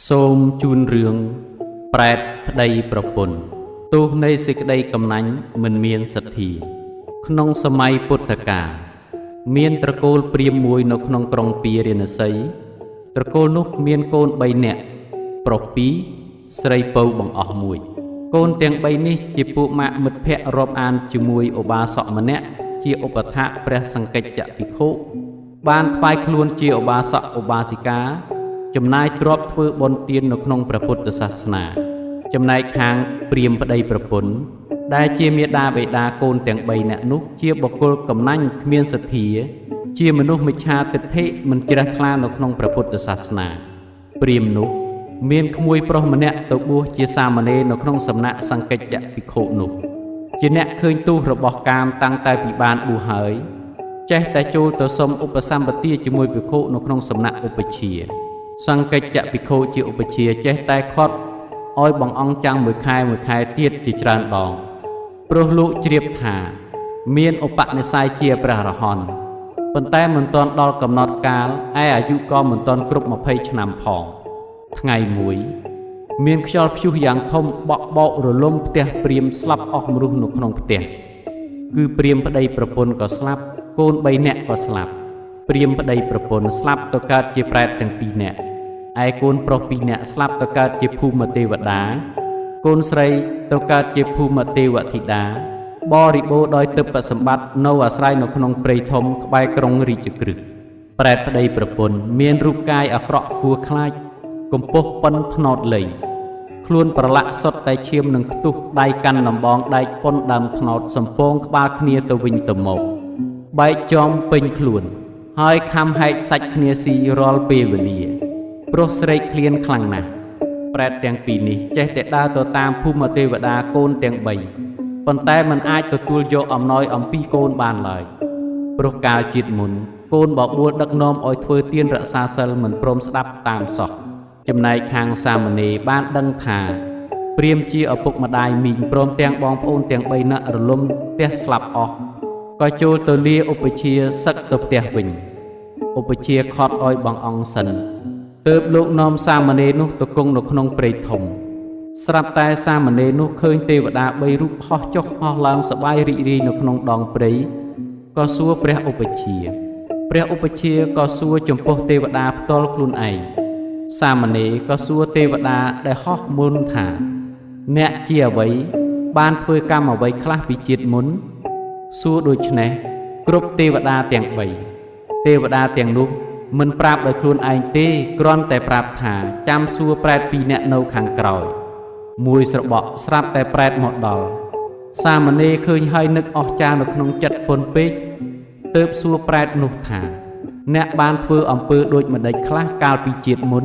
សូមជូនរឿងប្រែតប្តីប្រពន្ធទោះនៃសេចក្តីកំណាញ់មិនមានសទ្ធាក្នុងសម័យពុទ្ធកាលមានត្រកូលព្រាហ្មណ៍មួយនៅក្នុងក្រុងពារាណសីត្រកូលនោះមានកូន3នាក់ប្រុស2ស្រីពៅបង្អស់1កូនទាំង3នេះជាពួកម៉ាក់មិត្តភ័ក្តិរាប់អានជាមួយឧបាសកម្នាក់ជាឧបថាព្រះសង្កេចភិក្ខុបានថ្វាយខ្លួនជាឧបាសកឧបាសិកាចំណាយទ្រព្យធ្វើបុណ្យទាននៅក្នុងព្រះពុទ្ធសាសនាចំណែកខាងព្រាហ្មណ៍ប្តីប្រពន្ធដែលជាមាតាបិតាកូនទាំង3នាក់នោះជាបុគ្គលកំណាញ់គ្មានសទ្ធាជាមនុស្សមិច្ឆាទិដ្ឋិមិនជ្រះថ្លានៅក្នុងព្រះពុទ្ធសាសនាព្រាហ្មណ៍នោះមានក្មួយប្រុសម្នាក់ទៅបួសជាសាមណេរនៅក្នុងសំណាក់សង្កេចភិក្ខុនោះជាអ្នកឃើញទោសរបស់កាមតាំងតែពីបានបួសហើយចេះតែចូលទៅសុំឧបសម្បទាជាមួយភិក្ខុនៅក្នុងសំណាក់ឧបជាសង្កេចភិក្ខុជាឧបជាចេះតែខត់ឲ្យបងអង្គចាំងមួយខែទៀតជាច្រើនដងព្រោះលោកជ្រាបថាមានឧបនិស្ស័យជាព្រះអរហន្តប៉ុន្តែមិនទាន់ដល់កំណត់កាលឯអាយុក៏មិនទាន់គ្រប់20ឆ្នាំផងថ្ងៃមួយមានខ្យល់ព្យុះយ៉ាងធំបក់បោករលំផ្ទះព្រាហ្មណ៍ស្លាប់អស់មនុស្សនៅក្នុងផ្ទះគឺព្រាហ្មណ៍ប្តីប្រពន្ធក៏ស្លាប់កូន3នាក់ក៏ស្លាប់ព្រាហ្មណ៍ប្តីប្រពន្ធស្លាប់ទៅកើតជាប្រែតទាំង2នាក់ឯកូនប្រុស2នាក់ស្លាប់ទៅកើតជាភូមិទេវតាកូនស្រីទៅកើតជាភូមិទេវធីតាបរិបូរដោយទិព្វសម្បត្តិនៅអាស្រ័យនៅក្នុងព្រៃធំក្បែរក្រុងរាជក្រឹត្យប្រែតប្តីប្រពន្ធមានរូបកាយអាក្រក់គួរខ្លាចកម្ពស់ប៉ុនថ្នោតលៃខ្លួនប្រឡាក់សុទ្ធតែឈាមនឹងខ្ទុះដៃកាន់ដំបងដែកប៉ុនដើមថ្នោតសំពងក្បាលគ្នាទៅវិញទៅមកបែកចំពេញខ្លួនហើយខំហែកសាច់គ្នាស៊ីរាល់ពេលវេលាព្រោះស្រេកឃ្លានខ្លាំងណាស់ប្រែតទាំងពីរនេះចេះតែដើរទៅតាមភូមិទេវតាកូនទាំង3ប៉ុន្តែមិនអាចទទួលយកអំណោយអំពីកូនបានឡើយព្រោះកាលជាតិមុនកូនបបួលដឹកនាំឲ្យធ្វើទានរក្សាសិលមិនព្រមស្ដាប់តាមសោះចំណែកខាងសាមណេរបានដឹងថាព្រាហ្មណ៍ជាឪពុកម្ដាយមីងព្រមទាំងបងប្អូនទាំង3នាក់រលំផ្ទះស្លាប់អស់ក៏ចូលទៅលាឧបជាសឹកទៅផ្ទះវិញឧបជាខត់ឲ្យបងអង្គសិនទើបលោកនាំសាមណេរនោះទៅគង់នៅក្នុងព្រៃធំស្រាប់តែសាមណេរនោះឃើញទេវតា3រូបហោះចុះហោះឡើងសប្បាយរីករាយនៅក្នុងដងព្រៃក៏សួរព្រះឧបជាក៏សួរចំពោះទេវតាផ្ទាល់ខ្លួនឯងសាមណេរក៏សួរទេវតាដែលហោះមុនថាអ្នកជាអ្វីបានធ្វើកម្មអ្វីខ្លះពីជាតិមុនសួរដូច្នេះគ្រប់ទេវតាទាំង3ទេវតាទាំងនោះមិនប្រាប់ដោយខ្លួនឯងទេគ្រាន់តែប្រាប់ថាចាំសួរប្រែត2នាក់នៅខាងក្រោយមួយស្របក់ស្រាប់តែប្រែតមកដល់សាមណេរឃើញហើយនឹកអស់ចានៅក្នុងចិត្តពន់ពេកទើបសួរប្រែតនោះថាអ្នកបានធ្វើអំពើដូចម្ដេចខ្លះកាលពីជាតិមុន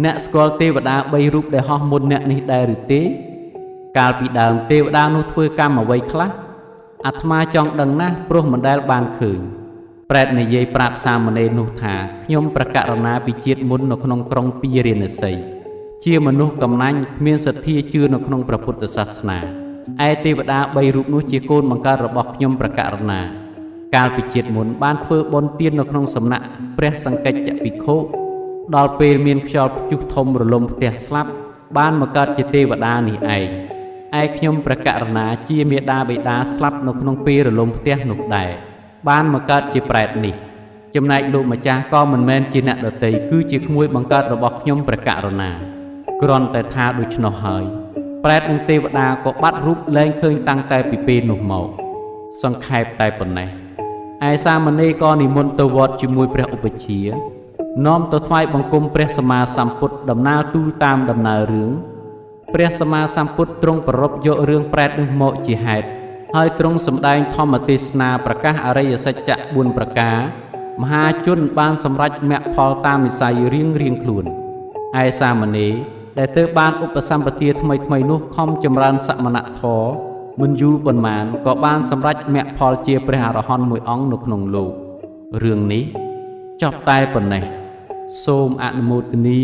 អ្នកស្គាល់ទេវតា3រូបដែលហោះមុនអ្នកនេះដែរឬទេកាលពីដើមទេវតានោះធ្វើកម្មអ្វីខ្លះអាត្មាចង់ដឹងណាស់ព្រោះមិនដែលបានឃើញប្រែតនិយាយប្រាប់សាមណេរនោះថាខ្ញុំប្រកាសណាពីជាតិមុននៅក្នុងក្រុងពារាណសីជាមនុស្សកំណាញ់គ្មានសទ្ធាជឿនៅក្នុងព្រះពុទ្ធសាសនាឯទេវតា3រូបនោះជាកូនបង្កើតរបស់ខ្ញុំប្រកាសណាកាលពីជាតិមុនបានធ្វើបុណ្យទាននៅក្នុងសំណាក់ព្រះសង្កេចភិក្ខុដល់ពេលមានខ្យល់ព្យុះធំរលំផ្ទះស្លាប់បានមកកើតជាទេវតានេះឯងឯខ្ញុំប្រកាសណាជាមាតាបិតាស្លាប់នៅក្នុងពេលរលំផ្ទះនោះដែរបានមកកើតជាប្រែតនេះចំណែកលោកម្ចាស់ក៏មិនមែនជាអ្នកដតីគឺជាក្មួយបង្កើតរបស់ខ្ញុំប្រកាសណាគ្រាន់តែថាដូច្នោះហើយប្រែតនិងទេវតាក៏បាត់រូបលែងឃើញតាំងតែពីពេលនោះមកសង្ខេបតែប៉ុណ្ណេះឯសាមណេរក៏និមន្តទៅវត្តជាមួយព្រះឧបជានាំទៅថ្វាយបង្គំព្រះសម្មាសម្ពុទ្ធដំណើរទូលតាមដំណើររឿងព្រះសម្មាសម្ពុទ្ធទ្រង់ប្រពយករឿងប្រែតនោះមកជាហេតុហើយទ្រង់សម្ដែងធម្មទេសនាប្រកាសអរិយសច្ចៈ4ប្រការមហាជនបានសម្រេចមគ្គផលតាមនិស្ស័យរៀងខ្លួនឯសាមណេរដែលទើបបានឧបសម្បទាថ្មីនោះខំចម្រើនសមណធម៌មិនយូរប៉ុន្មានក៏បានសម្រេចមគ្គផលជាព្រះអរហន្តមួយអង្គនៅក្នុងលោករឿងនេះចប់តែប៉ុណ្ណេះសូមអនុមោទនា